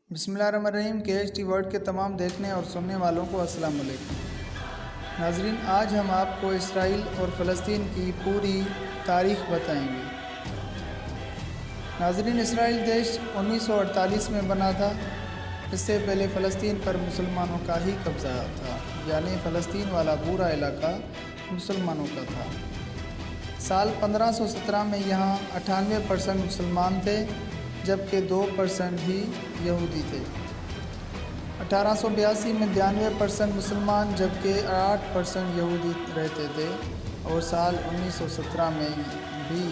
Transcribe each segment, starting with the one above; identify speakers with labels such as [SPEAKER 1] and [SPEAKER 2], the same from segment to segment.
[SPEAKER 1] بسم اللہ الرحمن الرحیم KHT ورڈ کے تمام دیکھنے اور سننے والوں کو السلام علیکم ناظرین، آج ہم آپ کو اسرائیل اور فلسطین کی پوری تاریخ بتائیں گے۔ ناظرین، اسرائیل دیش 1948 میں بنا تھا۔ اس سے پہلے فلسطین پر مسلمانوں کا ہی قبضہ تھا، یعنی فلسطین والا پورا علاقہ مسلمانوں کا تھا۔ سال 1517 میں یہاں 98% مسلمان تھے، جبکہ 2% ہی یہودی تھے۔ 1882 میں 92% مسلمان جبکہ 8% یہودی رہتے تھے، اور سال 1917 میں بھی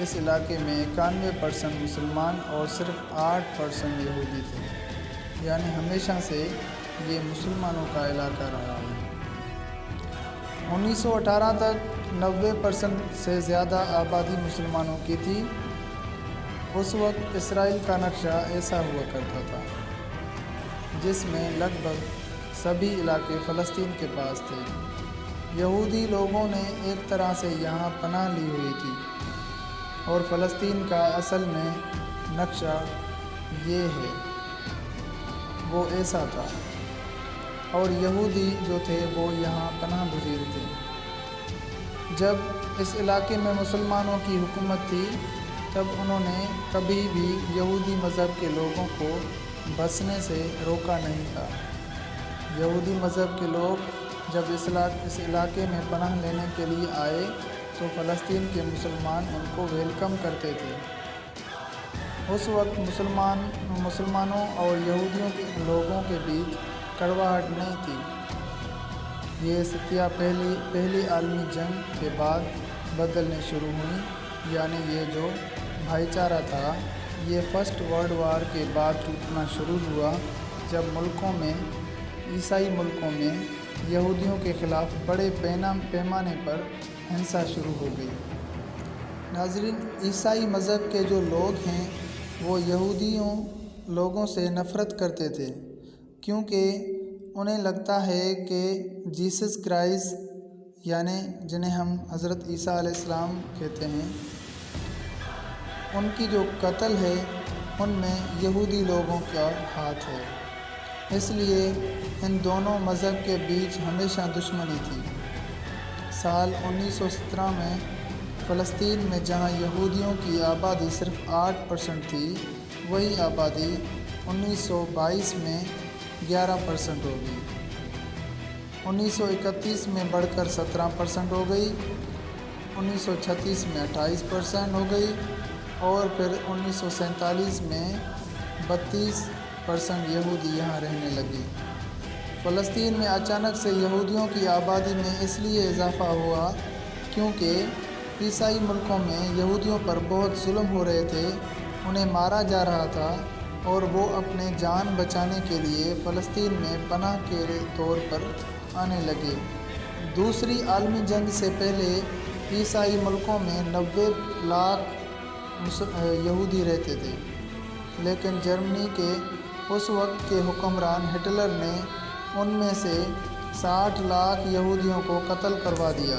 [SPEAKER 1] اس علاقے میں 91% مسلمان اور صرف 8% یہودی تھے، یعنی ہمیشہ سے یہ مسلمانوں کا علاقہ رہا ہے۔ 1918 تک 90% سے زیادہ آبادی مسلمانوں کی تھی۔ اس وقت اسرائیل کا نقشہ ایسا ہوا کرتا تھا جس میں لگ بھگ سبھی علاقے فلسطین کے پاس تھے۔ یہودی لوگوں نے ایک طرح سے یہاں پناہ لی ہوئی تھی، اور فلسطین کا اصل میں نقشہ یہ ہے، وہ ایسا تھا، اور یہودی جو تھے وہ یہاں پناہ گزیر تھے۔ جب اس علاقے میں مسلمانوں کی حکومت تھی، تب انہوں نے کبھی بھی یہودی مذہب کے لوگوں کو بسنے سے روکا نہیں تھا۔ یہودی مذہب کے لوگ جب اس علاقے میں پناہ لینے کے لیے آئے تو فلسطین کے مسلمان ان کو ویلکم کرتے تھے۔ اس وقت مسلمانوں اور یہودیوں کے لوگوں کے بیچ کڑواہٹ نہیں تھی۔ یہ ستیہ پہلی عالمی جنگ کے بعد بدلنے شروع ہوئی، یعنی یہ جو بھائی چارہ تھا یہ فرسٹ ورلڈ وار کے بعد ٹوٹنا شروع ہوا، جب عیسائی ملکوں میں یہودیوں کے خلاف بڑے پیمانے پر ہنسا شروع ہو گئی۔ ناظرین، عیسائی مذہب کے جو لوگ ہیں وہ یہودیوں لوگوں سے نفرت کرتے تھے، کیونکہ انہیں لگتا ہے کہ جیسس کرائسٹ، یعنی جنہیں ہم حضرت عیسیٰ علیہ السلام کہتے ہیں، ان کی جو قتل ہے ان میں یہودی لوگوں کا ہاتھ ہے۔ اس لیے ان دونوں مذہب کے بیچ ہمیشہ دشمنی تھی۔ سال 1917 میں فلسطین میں جہاں یہودیوں کی آبادی صرف 8% تھی، وہی آبادی 1922 میں 11% ہو گئی۔ 1931 میں بڑھ کر 17% ہو گئی، 1936 میں 28% ہو گئی، اور پھر 1947 میں 32% یہودی یہاں رہنے لگے۔ فلسطین میں اچانک سے یہودیوں کی آبادی میں اس لیے اضافہ ہوا کیونکہ عیسائی ملکوں میں یہودیوں پر بہت ظلم ہو رہے تھے، انہیں مارا جا رہا تھا، اور وہ اپنے جان بچانے کے لیے فلسطین میں پناہ کے طور پر آنے لگے۔ دوسری عالمی جنگ سے پہلے عیسائی ملکوں میں 90 لاکھ یہودی رہتے تھے، لیکن جرمنی کے اس وقت کے حکمران ہٹلر نے ان میں سے 60 لاکھ یہودیوں کو قتل کروا دیا۔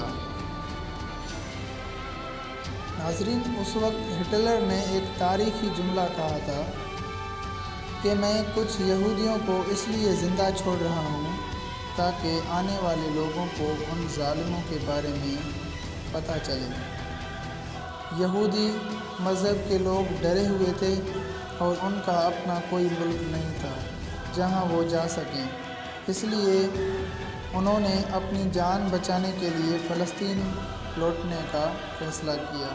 [SPEAKER 1] ناظرین، اس وقت ہٹلر نے ایک تاریخی جملہ کہا تھا کہ میں کچھ یہودیوں کو اس لیے زندہ چھوڑ رہا ہوں تاکہ آنے والے لوگوں کو ان ظالموں کے بارے میں پتہ چلے۔ یہودی مذہب کے لوگ ڈرے ہوئے تھے، اور ان کا اپنا کوئی ملک نہیں تھا جہاں وہ جا سکیں، اس لیے انہوں نے اپنی جان بچانے کے لیے فلسطین لوٹنے کا فیصلہ کیا،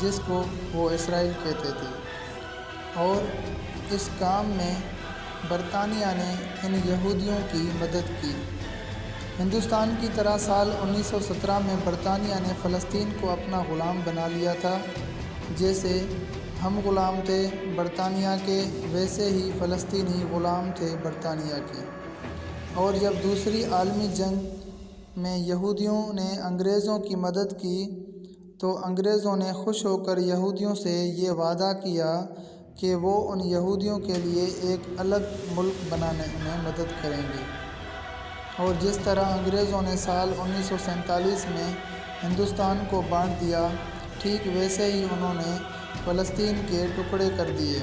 [SPEAKER 1] جس کو وہ اسرائیل کہتے تھے، اور اس کام میں برطانیہ نے ان یہودیوں کی مدد کی۔ ہندوستان کی طرح سال 1917 میں برطانیہ نے فلسطین کو اپنا غلام بنا لیا تھا۔ جیسے ہم غلام تھے برطانیہ کے، ویسے ہی فلسطینی غلام تھے برطانیہ کے۔ اور جب دوسری عالمی جنگ میں یہودیوں نے انگریزوں کی مدد کی تو انگریزوں نے خوش ہو کر یہودیوں سے یہ وعدہ کیا کہ وہ ان یہودیوں کے لیے ایک الگ ملک بنانے میں مدد کریں گے۔ اور جس طرح انگریزوں نے سال 1947 میں ہندوستان کو بانٹ دیا، ٹھیک ویسے ہی انہوں نے فلسطین کے ٹکڑے کر دیے۔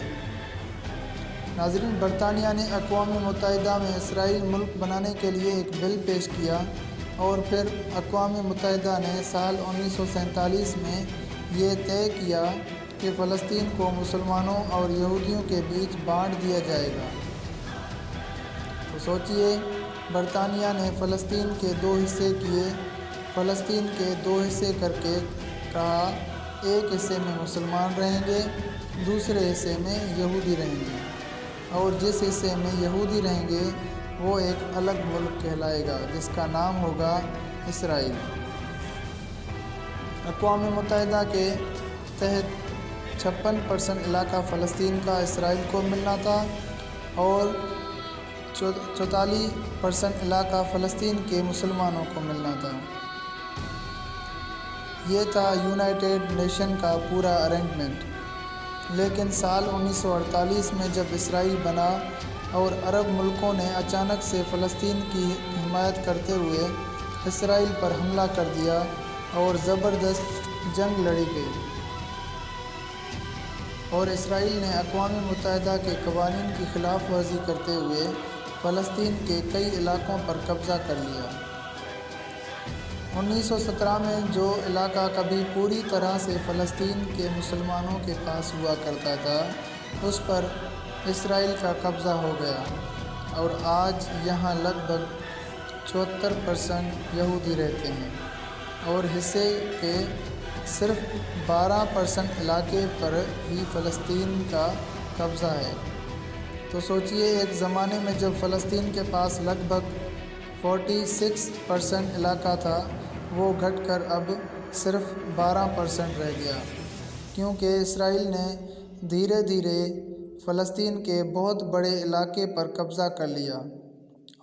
[SPEAKER 1] ناظرین، برطانیہ نے اقوام متحدہ میں اسرائیل ملک بنانے کے لیے ایک بل پیش کیا اور پھر اقوام متحدہ نے سال 1947 میں یہ طے کیا کہ فلسطین کو مسلمانوں اور یہودیوں کے بیچ بانٹ دیا جائے گا۔ تو سوچئے، برطانیہ نے فلسطین کے 2 حصے کیے، فلسطین کے 2 حصے کر کے کہا ایک حصے میں مسلمان رہیں گے، دوسرے حصے میں یہودی رہیں گے، اور جس حصے میں یہودی رہیں گے وہ ایک الگ ملک کہلائے گا جس کا نام ہوگا اسرائیل۔ اقوام متحدہ کے تحت 56% علاقہ فلسطین کا اسرائیل کو ملنا تھا اور 44% علاقہ فلسطین کے مسلمانوں کو ملنا تھا۔ یہ تھا یونائیٹڈ نیشن کا پورا ارینجمنٹ۔ لیکن سال 1948 میں جب اسرائیل بنا اور عرب ملکوں نے اچانک سے فلسطین کی حمایت کرتے ہوئے اسرائیل پر حملہ کر دیا اور زبردست جنگ لڑی گئی، اور اسرائیل نے اقوام متحدہ کے قوانین کی خلاف ورزی کرتے ہوئے فلسطین کے کئی علاقوں پر قبضہ کر لیا۔ 1917 میں جو علاقہ کبھی پوری طرح سے فلسطین کے مسلمانوں کے پاس ہوا کرتا تھا اس پر اسرائیل کا قبضہ ہو گیا، اور آج یہاں لگ بھگ 74% یہودی رہتے ہیں اور حصے کے صرف 12% علاقے پر ہی فلسطین کا قبضہ ہے۔ تو سوچئے، ایک زمانے میں جب فلسطین کے پاس لگ بھگ 46% علاقہ تھا، وہ گھٹ کر اب صرف 12% رہ گیا، کیونکہ اسرائیل نے دھیرے دھیرے فلسطین کے بہت بڑے علاقے پر قبضہ کر لیا،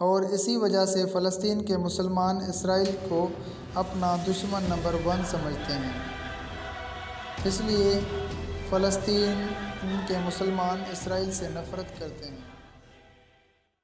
[SPEAKER 1] اور اسی وجہ سے فلسطین کے مسلمان اسرائیل کو اپنا دشمن نمبر 1 سمجھتے ہیں۔ اس لیے فلسطین کے مسلمان اسرائیل سے نفرت کرتے ہیں۔